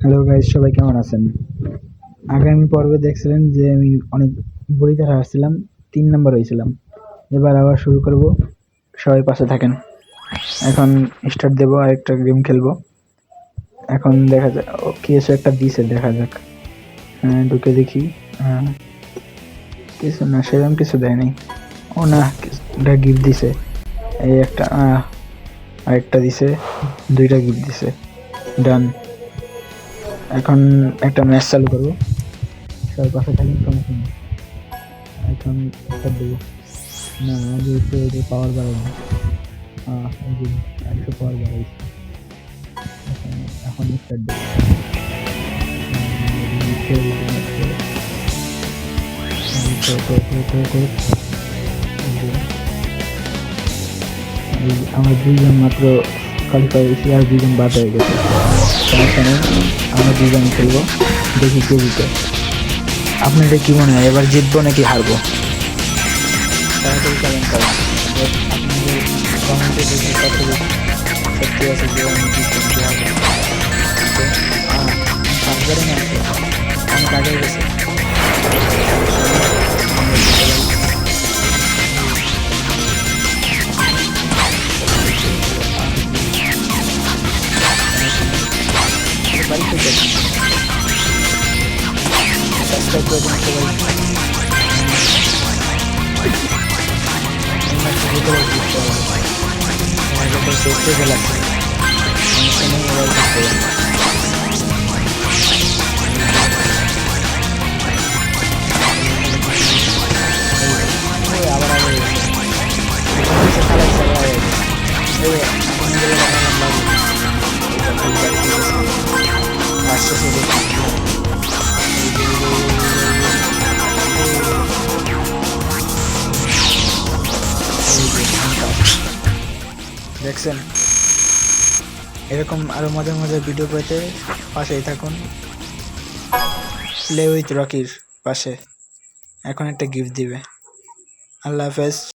Hello guys, সবাই কেমন আছেন? আগামী পর্বে দেখছিলেন যে আমি অনেক বড়িতে হারছিলাম, 3 নাম্বার হয়েছিলাম। এবার আবার শুরু করব, সবাই পাশে থাকেন। এখন স্টার্ট দেবো, আরেকটা গেম খেলবো। এখন দেখা যাক কি কিছু একটা দিছে, দেখা যাক। হ্যাঁ, ঢুকে দেখি। হ্যাঁ, কিছু না, সেরকম কিছু দেয়নি। ও না, একটা গিফট দিছে। এই একটা আরেকটা দিছে, 2টা গিফট দিছে। ডান। এখন একটা ম্যাচ চালু করবো, সবাই পাশে থাকেন, সমস্যা নেই। এখন স্টার্ট দেবো। না, আগে একটু ওই পাওয়ার বাড়াবো। এই যে 100 পাওয়ার বাড়াইছি। এখন স্টার্ট দেবো। আমরা 2জন মাত্র কোয়ালিফাই হয়েছি, আর 2জন বাদ হয়ে গেছে। সমস্যা নেই, আমরা 2জন খেলবো, দেখি কে জিতে। আপনাদের কি মনে হয়, এবার জিতবো নাকি হারবো? তাড়াতাড়ি কমেন্ট করেন। আপনাদের কমেন্টে দেখি কতটুকু সত্যি আছে যে আমি জিতবো নাকি হারবো। সার্ভারে নামছে, অনেক আগে গেছে। সাবস্ক্রাইব করে দিন সবাই। দেখতে গেলাম, আবার আগে দেখছেন। এরকম আরো মজার মজার ভিডিও পেতে পাশেই থাকুন, প্লে উইথ রকির পাশে। এখন একটা গিফট দিবে। আল্লাহ হাফেজ।